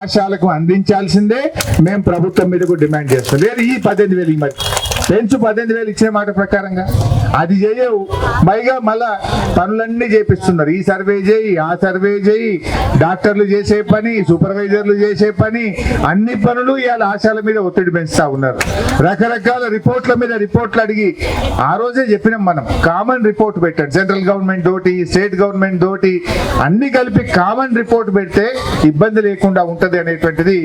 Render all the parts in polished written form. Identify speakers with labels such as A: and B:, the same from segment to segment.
A: పాఠశాలకు అందించాల్సిందే మేము ప్రభుత్వం మీదకు డిమాండ్ చేస్తాం. లేదు ఈ 18,000 మరి పెంచు 18,000 ఇచ్చే మాట ప్రకారంగా అది చేయవు. పైగా మళ్ళా పనులన్నీ చేపిస్తున్నారు. ఈ సర్వే చేయి, ఆ సర్వే చేయి, డాక్టర్లు చేసే పని, సూపర్వైజర్లు చేసే పని, అన్ని పనులు ఇవాళ ఆశాల మీద ఒత్తిడి పెంచుతా ఉన్నారు. రకరకాల రిపోర్ట్ల మీద రిపోర్ట్లు అడిగి ఆ రోజే చెప్పినాం మనం, కామన్ రిపోర్ట్ పెట్టండి. సెంట్రల్ గవర్నమెంట్ తోటి, స్టేట్ గవర్నమెంట్ తోటి అన్ని కలిపి కామన్ రిపోర్ట్ పెడితే ఇబ్బంది లేకుండా ఉంటుంది అనేటువంటిది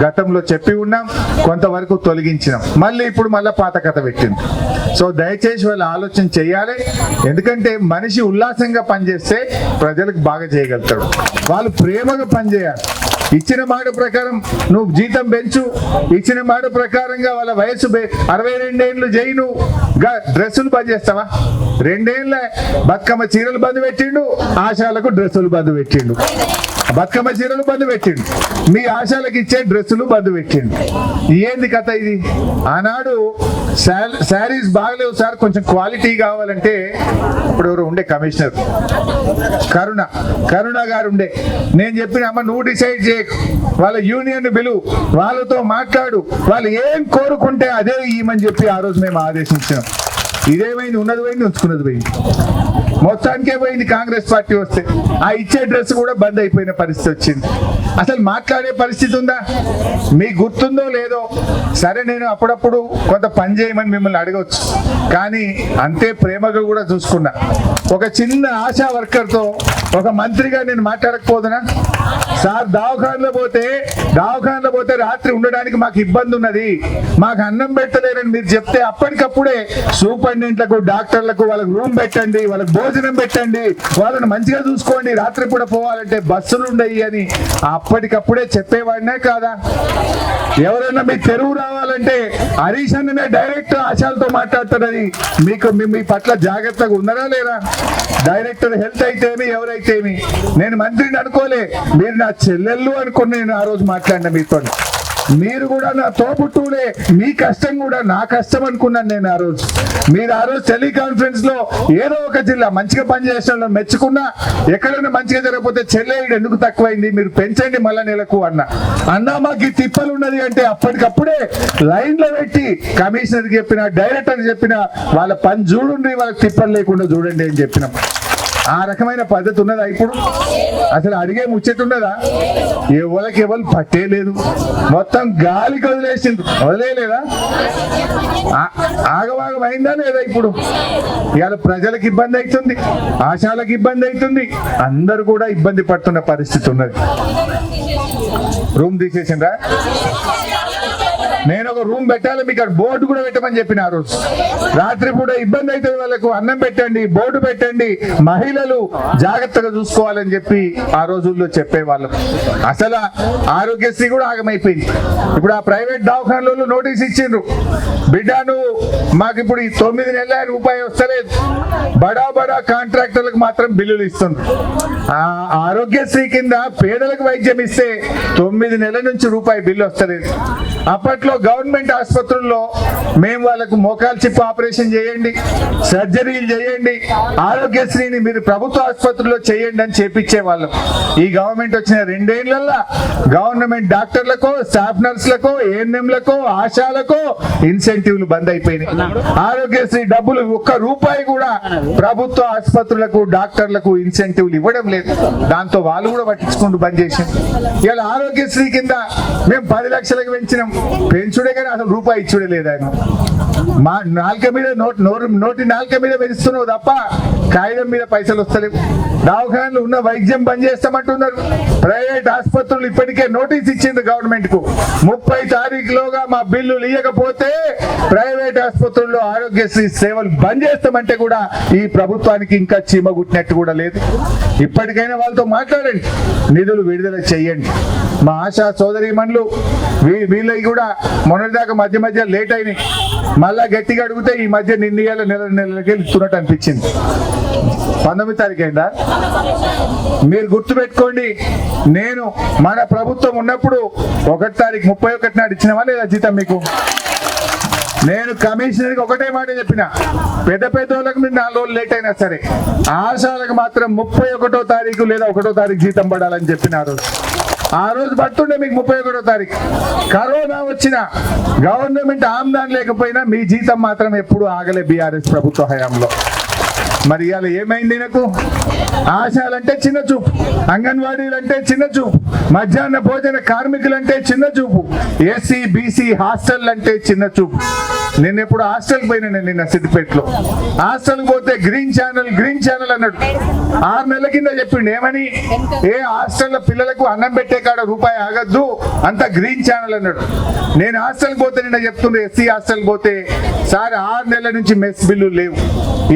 A: గతంలో చెప్పి ఉన్నాం. కొంతవరకు తొలగించినాం. మళ్ళీ ఇప్పుడు మళ్ళీ పాత కథ పెట్టింది. సో దయచేసి వాళ్ళు ఆలోచన చేయాలి. ఎందుకంటే మనిషి ఉల్లాసంగా పనిచేస్తే ప్రజలకు బాగా చేయగలుగుతాడు. వాళ్ళు ప్రేమగా పనిచేయాలి. ఇచ్చిన మాట ప్రకారం నువ్వు జీతం పెంచు, ఇచ్చిన మాట ప్రకారంగా వాళ్ళ వయసు 62 ఏళ్ళు చేయి, నువ్వు డ్రెస్సులు బంద్ చేస్తావా? 2 ఏళ్ళ బతుకమ్మ చీరలు బంద్ పెట్టిండు, ఆశాలకు డ్రెస్సులు బంద్ పెట్టిండు. బతుకమ్మ చీరలు బంద్ పెట్టిండు, మీ ఆశాలకు ఇచ్చే డ్రెస్సులు బంద్ పెట్టిండు. ఏంది కథ ఇది? ఆనాడు శారీస్ బాగలేవు సార్, కొంచెం క్వాలిటీ కావాలంటే ఇప్పుడు ఎవరు ఉండే కమిషనర్ కరుణ గారు ఉండే. నేను చెప్పిన అమ్మ నువ్వు డిసైడ్ చేయ, వాళ్ళ యూనియన్ పిలువు, వాళ్ళతో మాట్లాడు, వాళ్ళు ఏం కోరుకుంటే అదే ఇవ్వమని చెప్పి ఆ రోజు మేము ఆదేశించాం. ఇదేమైంది? ఉన్నది పోయింది, ఉంచుకున్నది పోయింది. మొత్తానికే పోయింది కాంగ్రెస్ పార్టీ వస్తే. ఆ ఇచ్చే డ్రెస్ కూడా బంద్ అయిపోయిన పరిస్థితి వచ్చింది. అసలు మాట్లాడే పరిస్థితి ఉందా? మీకు గుర్తుందో లేదో, సరే నేను అప్పుడప్పుడు కొంత పని చేయమని మిమ్మల్ని అడగవచ్చు, కానీ అంతే ప్రేమగా కూడా చూసుకున్నా. ఒక చిన్న ఆశా వర్కర్తో ఒక మంత్రిగా నేను మాట్లాడకపోదునా? సార్ దవాఖానలో పోతే రాత్రి ఉండడానికి మాకు ఇబ్బంది ఉన్నది, మాకు అన్నం పెట్టలేరని మీరు చెప్తే అప్పటికప్పుడే సూపరింటెండెంట్లకు, డాక్టర్లకు వాళ్ళకి రూమ్ పెట్టండి, వాళ్ళకి భోజనం పెట్టండి, వాళ్ళని మంచిగా చూసుకోండి, రాత్రి పూట పోవాలంటే బస్సులు ఉండయి అని అప్పటికప్పుడే చెప్పేవాడినే కాదా? ఎవరైనా మీ తెరువు రావాలంటే హరీష్ అన్ననే డైరెక్ట్ ఆశాలతో మాట్లాడతాడని మీకు మీ పట్ల జాగ్రత్తగా ఉన్నారా లేరా? డైరెక్టర్ హెల్త్ అయితేమి ఎవరైతేమి, నేను మంత్రిని అనుకోలే, మీరు నా చెల్లెళ్ళు అనుకుని నేను ఆ రోజు మాట్లాడిన మీతో. మీరు కూడా నా తోబుట్టువులే, మీ కష్టం కూడా నా కష్టం అనుకున్నాను నేను ఆ రోజు. మీరు ఆ రోజు టెలికాన్ఫరెన్స్ లో ఏదో ఒక జిల్లా మంచిగా పనిచేసిన మెచ్చుకున్నా, ఎక్కడైనా మంచిగా జరగకపోతే చెల్లెడు ఎందుకు తక్కువైంది, మీరు పెంచండి మళ్ళా నెలకు అన్నా మాకు ఈ తిప్పలు ఉన్నది అంటే అప్పటికప్పుడే లైన్ లో పెట్టి కమిషనర్ చెప్పిన, డైరెక్టర్ చెప్పిన, వాళ్ళ పని చూడండి, వాళ్ళకి తిప్పలు లేకుండా చూడండి అని చెప్పినాం. ఆ రకమైన పద్ధతి ఉన్నదా ఇప్పుడు? అసలు అడిగే ముచ్చట్టున్నదా? ఎవరికి ఎవరు పట్టేలేదు, మొత్తం గాలికి వదిలేసింది. వదిలేదా? ఆగవాగం అయిందా లేదా? ఇప్పుడు ఇవాళ ప్రజలకు ఇబ్బంది అవుతుంది, ఆశాలకు ఇబ్బంది అవుతుంది, అందరూ కూడా ఇబ్బంది పడుతున్న పరిస్థితి ఉన్నది. రూమ్ తీసేసిండ్రా? నేను ఒక రూమ్ పెట్టాలి, మీకు అక్కడ బోర్డు కూడా పెట్టమని చెప్పిన ఆ రోజు. రాత్రి పూట ఇబ్బంది అవుతుంది వాళ్ళకు, అన్నం పెట్టండి, బోర్డు పెట్టండి, మహిళలు జాగ్రత్తగా చూసుకోవాలని చెప్పి ఆ రోజుల్లో చెప్పేవాళ్ళం. అసలు ఆరోగ్యశ్రీ కూడా ఆగమైపోయింది. ఇప్పుడు ఆ ప్రైవేట్ దవాఖానలో నోటీస్ ఇచ్చిండ్రు, బిడ్డ నువ్వు మాకు ఇప్పుడు 9 నెలల రూపాయి వస్తలేదు, బడా కాంట్రాక్టర్లకు మాత్రం బిల్లులు ఇస్తుంది. ఆ ఆరోగ్యశ్రీ కింద పేదలకు వైద్యం ఇస్తే 9 నెలల నుంచి రూపాయి బిల్లు వస్తలేదు. అప్పట్లో గవర్నమెంట్ ఆసుపత్రుల్లో మేము వాళ్ళకు మోకాలు చిప్పు ఆపరేషన్ చేయండి, సర్జరీలు చేయండి, ఆరోగ్యశ్రీని మీరు ప్రభుత్వ ఆసుపత్రుల్లో చేయండి అని చేపించే వాళ్ళం. ఈ గవర్నమెంట్ వచ్చిన 2 ఏళ్లలో గవర్నమెంట్ డాక్టర్లకు, స్టాఫ్ నర్సులకు, ఏఎన్ఎంలకు, ఆశాలకు ఇన్సెంటివ్లు బంద్ అయిపోయినాయి. ఆరోగ్యశ్రీ డబ్బులు 1 రూపాయి కూడా ప్రభుత్వ ఆసుపత్రులకు, డాక్టర్లకు ఇన్సెంటివ్లు ఇవ్వడం లేదు. దాంతో వాళ్ళు కూడా పట్టించుకుంటూ బంద్ చేసింది. ఇలా ఆరోగ్యశ్రీ కింద మేము 10 లక్షలకు పెంచుడే కానీ అసలు రూపాయి ఇచ్చుడే లేదు. ఆయన మా నాలుక మీద నోటి నాలుక మీద పెంచుతున్నావు తప్ప కాగితం మీద పైసలు వస్తలేవు. దవాఖానలు ఉన్న వైద్యం బంద్ చేస్తామంటున్నారు. ప్రైవేట్ ఆసుపత్రులు ఇప్పటికే నోటీస్ ఇచ్చింది గవర్నమెంట్ కు, 30 తారీఖులోగా మా బిల్లులు ఇవ్వకపోతే ప్రైవేట్ ఆసుపత్రుల్లో ఆరోగ్యశ్రీ సేవలు బంద్ చేస్తామంటే కూడా ఈ ప్రభుత్వానికి ఇంకా చీమగుట్టినట్టు కూడా లేదు. ఇప్పటికైనా వాళ్ళతో మాట్లాడండి, నిధులు విడుదల చేయండి. మా ఆశా సోదరీమణులు వీళ్ళకి కూడా మొన్నటిదాకా మధ్య లేట్ అయినాయి, మళ్ళా గట్టిగా అడిగితే ఈ మధ్య నిన్న నెలకి ఇస్తున్నట్టు అనిపించింది. 19 తారీఖు అయిందా? మీరు గుర్తుపెట్టుకోండి, నేను మన ప్రభుత్వం ఉన్నప్పుడు 1 తారీఖు 31 నాడు ఇచ్చినవా లేదా జీతం మీకు? నేను కమిషనర్కి ఒకటే మాట చెప్పిన, పెద్ద వాళ్ళకి మీరు 4 రోజులు లేట్ అయినా సరే ఆశాలకు మాత్రం 31వ తారీఖు లేదా 1వ తారీఖు జీతం పడాలని చెప్పిన ఆ రోజు. ఆ రోజు పడుతుండే మీకు 31వ తారీఖు. కరోనా వచ్చిన గవర్నమెంట్ ఆమ్దాన్ లేకపోయినా మీ జీతం మాత్రం ఎప్పుడు ఆగలే బీఆర్ఎస్ ప్రభుత్వ హయాంలో. మరి ఇవాళ ఏమైంది? నాకు ఆశాలంటే చిన్న చూపు, అంగన్వాడీలంటే చిన్న చూపు, మధ్యాహ్న భోజన కార్మికులంటే చిన్న చూపు, ఎస్సీ బీసీ హాస్టల్ అంటే చిన్న చూపు. నేను ఎప్పుడు హాస్టల్కి పోయినా, నేను నిన్న సిద్దిపేటలో హాస్టల్కి పోతే గ్రీన్ ఛానల్ అన్నాడు. 6 నెలల కింద చెప్పిండు ఏమని, ఏ హాస్టల్లో పిల్లలకు అన్నం పెట్టే కాడ రూపాయి ఆగద్దు, అంత గ్రీన్ ఛానల్ అన్నాడు. నేను హాస్టల్కి పోతే నిన్న చెప్తుండే, ఎస్సీ హాస్టల్కి పోతే సార్ 6 నెలల నుంచి మెస్ బిల్లు లేవు,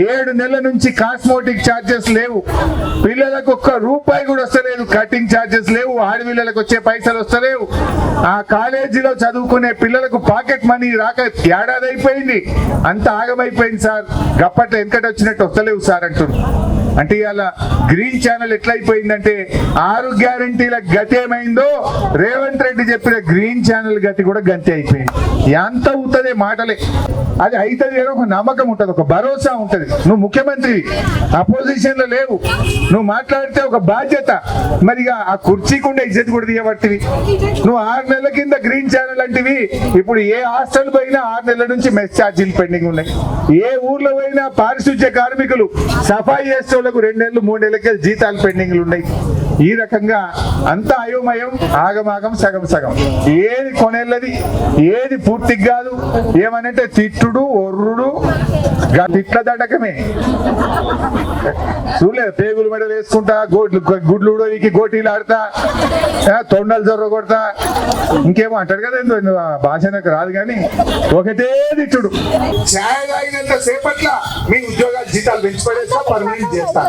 A: 7 నెలల నుంచి కాస్మోటిక్ ఛార్జెస్ లేవు, పిల్లలకు ఒక్క రూపాయి కూడా వస్తలేదు, కటింగ్ ఛార్జెస్ లేవు, ఆడపిల్లలకు వచ్చే పైసలు వస్తలేవు, ఆ కాలేజీలో చదువుకునే పిల్లలకు పాకెట్ మనీ రాక ఏడాది అయిపోయింది, అంత ఆగమైపోయింది సార్, గప్పట్లో వెనకటి వచ్చినట్టు వస్తలేవు సార్ అంటున్నారు. అంటే ఇవాళ గ్రీన్ ఛానల్ ఎట్లయిపోయిందంటే 6 గ్యారంటీల గతి ఏమైందో రేవంత్ రెడ్డి చెప్పిన గ్రీన్ ఛానల్ గతి కూడా గంతి అయిపోయింది. ఎంత అవుతుంది మాటలే, అది అవుతుంది అని ఒక నమ్మకం ఉంటుంది, ఒక భరోసా ఉంటుంది. నువ్వు ముఖ్యమంత్రి అపోజిషన్ లో లేవు, నువ్వు మాట్లాడితే ఒక బాధ్యత, మరి ఆ కుర్చీకుండే ఇజ్జత్ కూడా తీయబట్టివి. నువ్వు 6 నెలల కింద గ్రీన్ ఛానల్ అంటివి, ఇప్పుడు ఏ హాస్టల్ పోయినా 6 నెలల నుంచి మెస్ ఛార్జీలు పెండింగ్ ఉన్నాయి. ఏ ఊర్లో పోయినా పారిశుధ్య కార్మికులు సఫాయి చేసే 2 నెలలు 3 నెలలకే జీతాలు పెండింగ్లు ఉన్నాయి. ఈ రకంగా అంతా అయోమయం, ఆగమాగం, సగం సగం, ఏది కొనేళ్ళది, ఏది పూర్తిగా కాదు. ఏమనంటే తిట్టుడు, ఒర్రుడు, తిట్ల దండకమే. చూడలేదు, పేగులు మెడలు వేసుకుంటా, గుడ్లు ఉడవికి గోటీలు ఆడతా, తొండలు జొర్ర కొడతా, ఇంకేమో అంటాడు కదా, ఏందో భాష నాకు రాదు కానీ ఒకటే తిట్టుడు. ఛాయ్ తాగినంత సేపట్ల మీ ఉద్యోగాలు జీతాలు పెంచి పడేస్తా, పర్మనెంట్ చేస్తా.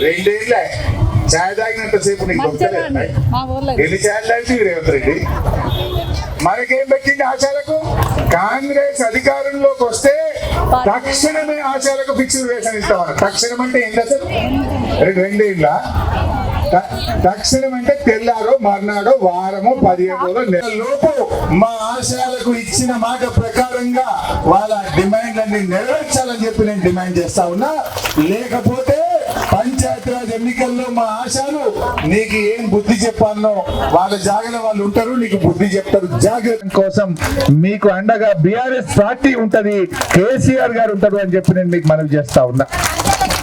A: 2 ఏళ్ళే ఛాయ్ తాగినంత సేపు నీకు దొరకలేదు. ఎన్ని ఛాయలు తాగి రేవంత్ రెడ్డి మనకేం పెట్టింది ఆశాలకు? కాంగ్రెస్ అధికారంలోకి వస్తే తక్షణమే ఆశాలకు ఫిక్స్డ్ వేషన్ ఇస్తామన్న. తక్షణం అంటే ఏంటి అసలు? 2 ఏళ్ళ తక్షణం అంటే తెల్లారో మర్నాడో వారమో 15 రోజులు నెల లోపు మా ఆశయాలకు ఇచ్చిన మాట ప్రకారంగా వాళ్ళ డిమాండ్లన్నీ నెరవేర్చాలని చెప్పి నేను డిమాండ్ చేస్తా ఉన్నా. లేకపోతే పంచాయతీరాజ్ ఎన్నికల్లో మా ఆశలు నీకు ఏం బుద్ధి చెప్పాలో వాళ్ళ జాగ్రత్త వాళ్ళు ఉంటారు, నీకు బుద్ధి చెప్తారు. జాగ్రత్త కోసం మీకు అండగా బీఆర్ఎస్ పార్టీ ఉంటది, కేసీఆర్ గారు ఉంటారు అని చెప్పి నేను మీకు మనవి చేస్తా ఉన్నా.